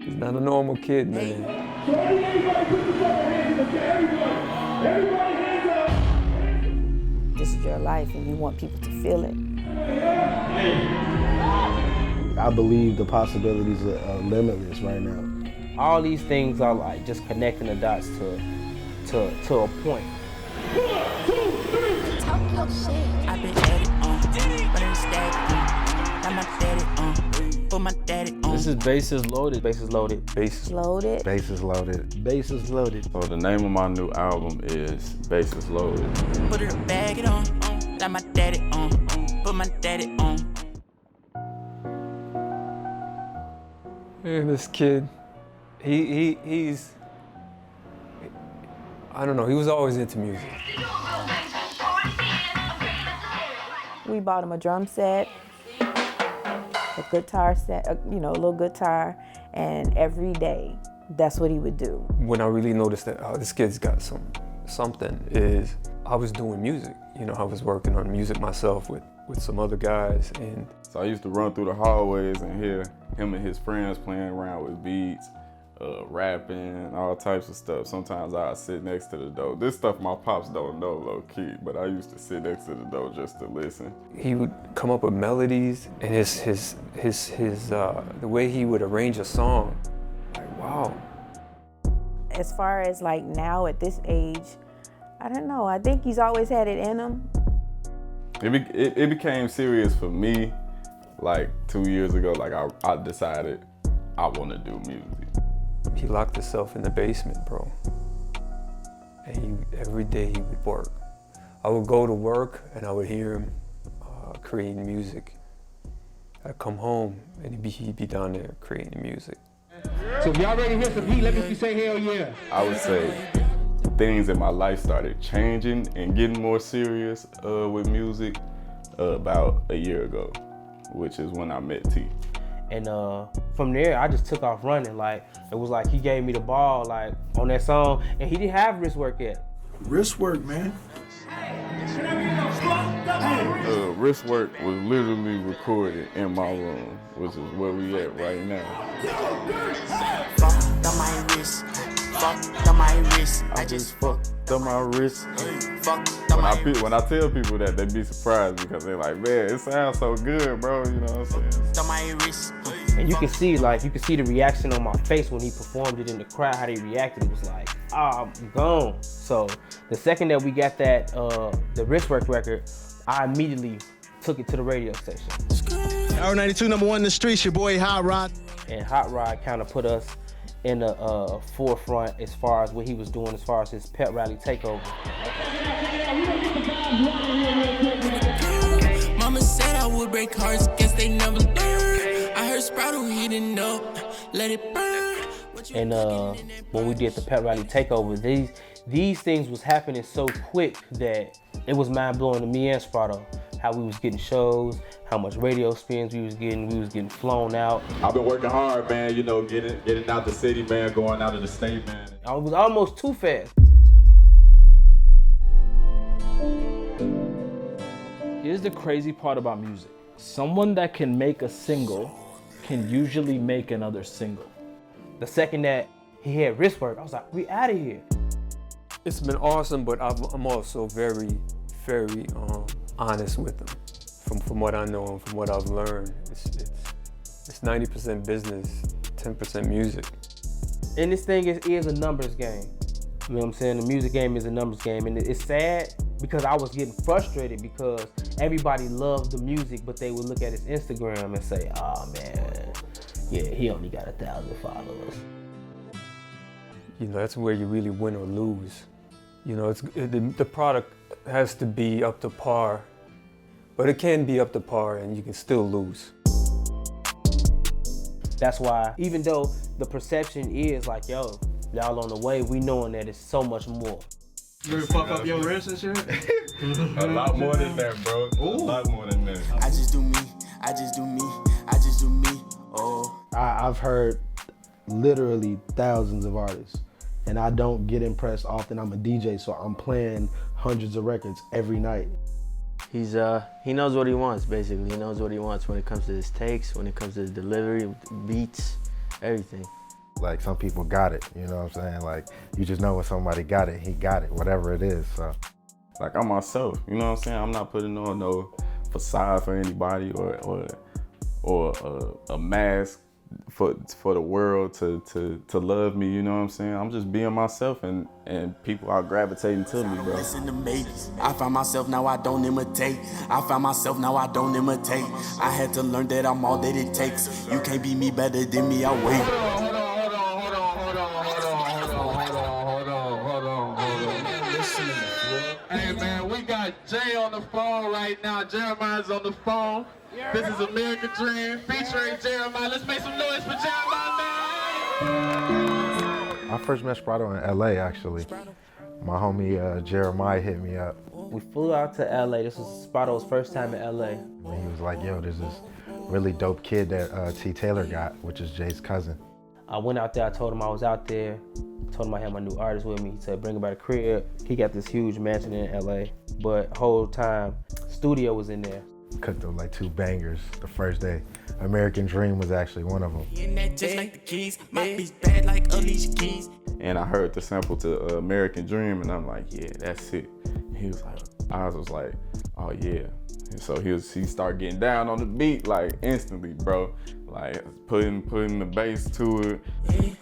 He's not a normal kid, man. So everybody put your hands up to everybody hands up. This is your life and you want people to feel it. I believe the possibilities are limitless right now. All these things are like just connecting the dots to a point. 1, 2, 3. Talk your shit. I've been at it on, but it's static. Got my daddy on, put my daddy on. This is Bases Loaded. Bases loaded. Bases Loaded. Bases loaded. Bases loaded. So the name of my new album is Bases Loaded. Put it a bag it on, got my daddy on, put my daddy on. Man, this kid, he's, I don't know, he was always into music. We bought him a drum set, a guitar set, a little guitar, and every day, that's what he would do. When I really noticed that, oh, this kid's got something, is I was doing music. I was working on music myself with some other guys, and So I used to run through the hallways and hear him and his friends playing around with beats, rapping, all types of stuff. Sometimes I'd sit next to the door. This stuff my pops don't know low key, but I used to sit next to the door just to listen. he would come up with melodies, and the way he would arrange a song, like, wow. As far as like now at this age, I don't know, I think he's always had it in him. It became serious for me like 2 years ago. Like I decided I want to do music. He locked himself in the basement, bro. And every day he would work. I would go to work and I would hear him creating music. I'd come home and he'd be down there creating music. So if y'all ready to hear some heat, let me say hell yeah. I would say things in my life started changing and getting more serious with music about a year ago, which is when I met T. And from there, I just took off running. Like, it was like he gave me the ball, like, on that song, and he didn't have wrist work yet. Wrist work, man. Wrist work was literally recorded in my room, which is where we at right now. Fucked on my wrist, fucked on my wrist. I just fucked on my wrist. fucked on my wrist. When I tell people that, they be surprised because they're like, man, it sounds so good, bro. You know what I'm saying? On my wrist. And you can see the reaction on my face when he performed it in the crowd, how they reacted. It was like, I'm gone. So the second that we got that, the wrist work record, I immediately took it to the radio station. R92 #1 in the streets, your boy Hot Rod. And Hot Rod kind of put us in the forefront as far as what he was doing as far as his pep rally takeover. Mama said I would break hearts, guess they never learned. I heard Sprado heating up, let it burn. And when we did the pep rally takeover, these things was happening so quick that it was mind blowing to me and Sprado. How we was getting shows, how much radio spins we was getting flown out. I've been working hard, man, getting out the city, man, going out of the state, man. I was almost too fast. Here's the crazy part about music. Someone that can make a single can usually make another single. The second that he had wrist work, I was like, we out of here. It's been awesome, but I'm also very, very honest with them. From what I know and from what I've learned, it's 90% business, 10% music. And this thing is a numbers game. You know what I'm saying? The music game is a numbers game, and it's sad because I was getting frustrated because everybody loved the music, but they would look at his Instagram and say, oh man, yeah, he only got 1,000 followers. That's where you really win or lose. The product has to be up to par, but it can be up to par and you can still lose. That's why, even though the perception is like, yo, y'all on the way, we knowing that it's so much more. You ever fuck up your wrist and shit? A lot more than that, bro. Ooh. A lot more than that. I just do me, I just do me, I just do me, oh. I've heard literally thousands of artists, and I don't get impressed often. I'm a DJ, so I'm playing hundreds of records every night. He knows what he wants, basically. He knows what he wants when it comes to his takes, when it comes to his delivery, beats, everything. Like some people got it, you know what I'm saying? Like you just know when somebody got it, he got it, whatever it is, so. Like I'm myself, you know what I'm saying? I'm not putting on no facade for anybody or a mask for the world to love me, you know what I'm saying? I'm just being myself and people are gravitating to me, bro. Listen to mates. I found myself, now I don't imitate. I found myself, now I don't imitate. I had to learn that I'm all that it takes. You can't be me better than me, I wait. Hey man, we got Jay on the phone right now. Jeremiah's on the phone. This is American Dream featuring Jeremiah. Let's make some noise for Jeremiah, man. I first met Sprado in LA, actually. My homie Jeremiah hit me up. We flew out to LA. This was Sprado's first time in LA. And he was like, yo, there's this really dope kid that T. Taylor got, which is Jay's cousin. I went out there, I told him I was out there. Told him I had my new artist with me. He said, bring him by the crib. He got this huge mansion in LA, but whole time, studio was in there. Cooked up like 2 bangers the first day. American Dream was actually one of them. And I heard the sample to American Dream, and I'm like, yeah, that's it. He was like, I was like, oh yeah. And so he started getting down on the beat like instantly, bro. Like putting the bass to it. He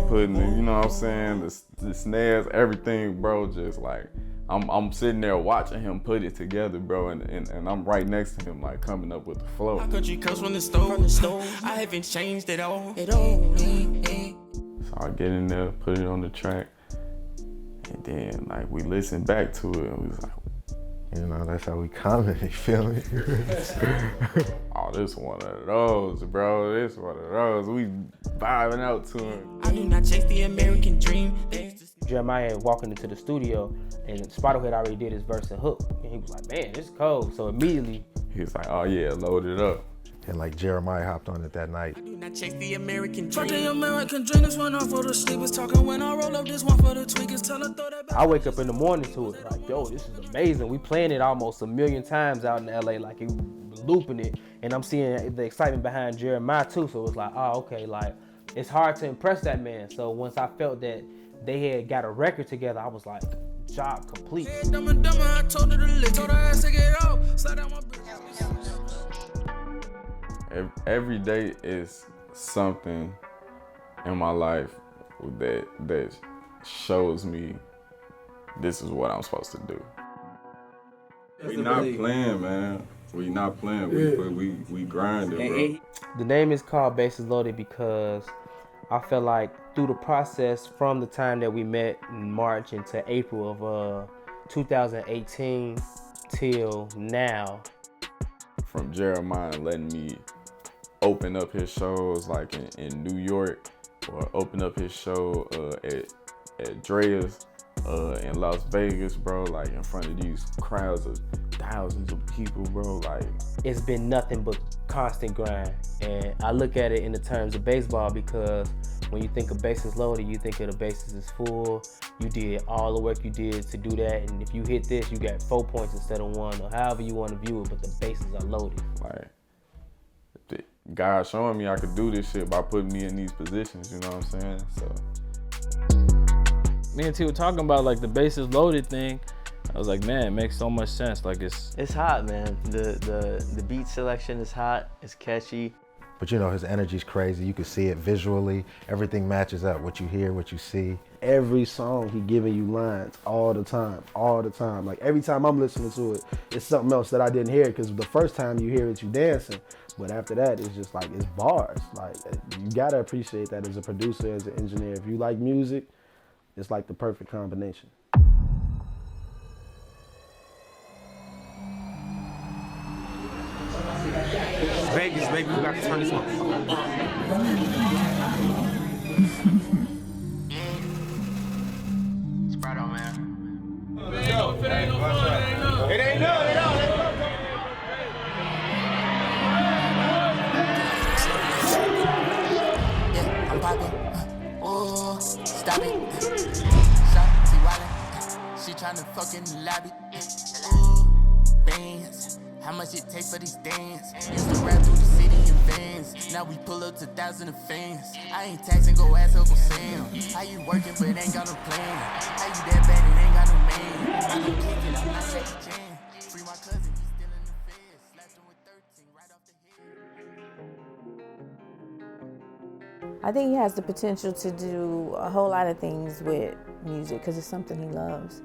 putting the, you know what I'm saying, the snares, everything, bro. Just like I'm sitting there watching him put it together, bro, and I'm right next to him, like coming up with the flow. My country comes from the stove. I haven't changed at all. So I get in there, put it on the track, and then like we listened back to it, and we was like, you know, that's how we coming, you feel me? oh, this one of those, bro. This one of those. We vibing out to him. I do not chase the American dream. Jeremiah walking into the studio, and Sprado had already did his verse and hook, and he was like, man, this is cold. So immediately, he was like, oh yeah, load it up. And like Jeremiah hopped on it that night. I do not chase the American dream. The American dream, this one off for the sleepers talking. When I roll up, this one for the tweakers. Tell her throw that back. I wake up in the morning to it, like, yo, this is amazing. We playing it almost 1,000,000 times out in LA, like it looping it. And I'm seeing the excitement behind Jeremiah too. So it's like, oh, okay, like it's hard to impress that man. So once I felt that they had got a record together, I was like, job complete. I told her to lick, told her ass to get out. Every day is something in my life that shows me this is what I'm supposed to do. We not playing, man. We not playing. We grinding, bro. The name is called Bases Loaded because I felt like through the process from the time that we met in March into April of 2018 till now. From Jeremiah letting me open up his shows like in New York, or open up his show at Drea's in Las Vegas, bro, like in front of these crowds of thousands of people, bro. Like it's been nothing but constant grind, and I look at it in the terms of baseball because when you think of bases loaded, you think of the bases is full. You did all the work you did to do that, and if you hit this, you got 4 points instead of 1, or however you want to view it, but the bases are loaded. Like God showing me I could do this shit by putting me in these positions, you know what I'm saying? So me and T were talking about like the bases loaded thing. I was like, man, it makes so much sense. Like it's hot, man. The beat selection is hot. It's catchy. But you know, his energy's crazy. You can see it visually. Everything matches up. What you hear, what you see. Every song he giving you lines all the time. Like every time I'm listening to it, it's something else that I didn't hear, because the first time you hear it, you dancing. But after that, it's just like, it's bars. Like you gotta appreciate that as a producer, as an engineer. If you like music, it's like the perfect combination. Vegas, baby, we got to turn this one. Sprado, man. Yo, if it ain't no fun, it ain't no. It ain't no, Yeah, I'm poppin'. Oh, stop it. Shot, see wildin'. She tryna fuck in the lobby. Ooh, bands. How much it take for these dance? Used to rap through the city in vans. now we pull up to 1,000 of fans. I ain't taxing, go ask Uncle Sam. How you working but ain't got no plan? How you that bad and ain't got no man? I don't kick it, I'm not Jackie Chan. Free my cousin, he's still in the feds. Slapped him with 13 right off the head. I think he has the potential to do a whole lot of things with music because it's something he loves.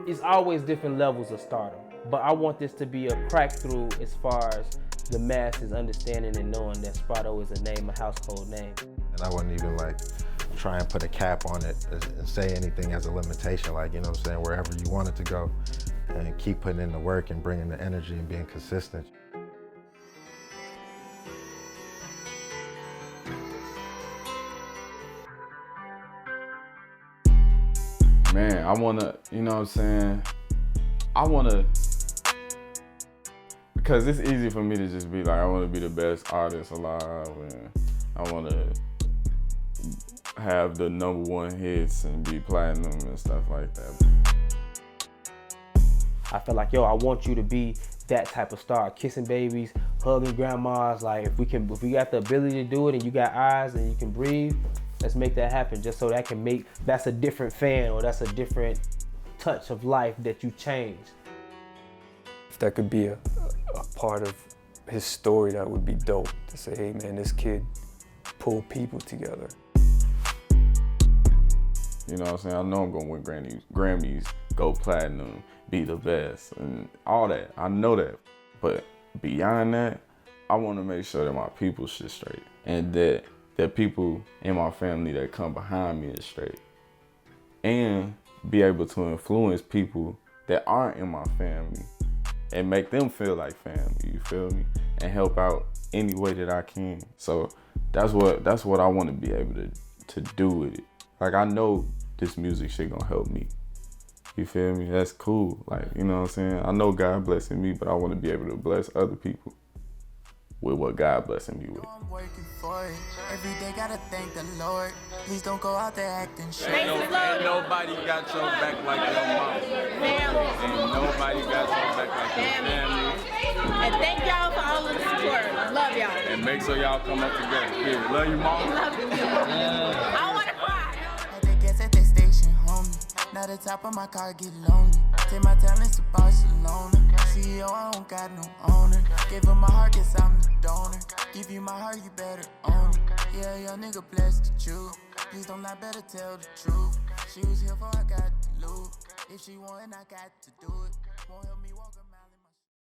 It's always different levels of stardom, but I want this to be a crack through as far as the masses understanding and knowing that Sprado is a name, a household name. And I wouldn't even like try and put a cap on it and say anything as a limitation, like, you know what I'm saying, wherever you want it to go, and keep putting in the work and bringing the energy and being consistent. Man, I wanna, you know what I'm saying? I wanna, because it's easy for me to just be like, I wanna be the best artist alive, and I wanna have the #1 hits and be platinum and stuff like that. I feel like, yo, I want you to be that type of star, kissing babies, hugging grandmas. Like, if we got the ability to do it and you got eyes and you can breathe, let's make that happen, just so that's a different fan, or that's a different touch of life that you change. If that could be a part of his story, that would be dope. To say, hey man, this kid pulled people together. You know what I'm saying? I know I'm gonna win Grammys, go platinum, be the best, and all that. I know that. But beyond that, I wanna make sure that my people shit straight, and that people in my family that come behind me is straight. And be able to influence people that aren't in my family and make them feel like family, you feel me? And help out any way that I can. So that's what I want to be able to do with it. Like, I know this music shit gonna help me. You feel me? That's cool. Like, you know what I'm saying? I know God blessing me, but I want to be able to bless other people with what God blessing me with. I'm working for it. Every day gotta thank the Lord. Please don't go out there acting shit. Ain't nobody got your back like your mom. Ain't nobody got your back like your family. And thank y'all for all of the support. Love y'all. And make sure y'all come up together. Period. Love you, mom. Love you. I wanna cry. Had to guess at the station, homie. Now the top of my car get lonely. Take my talents to Barcelona. CEO, I don't got no owner. Gave her my heart, guess I'm the donor. Give you my heart, you better own it. Yeah, your nigga blessed the truth. Please don't lie, better tell the truth. She was here before I got the loot. If she want, I got to do it. Won't help me walk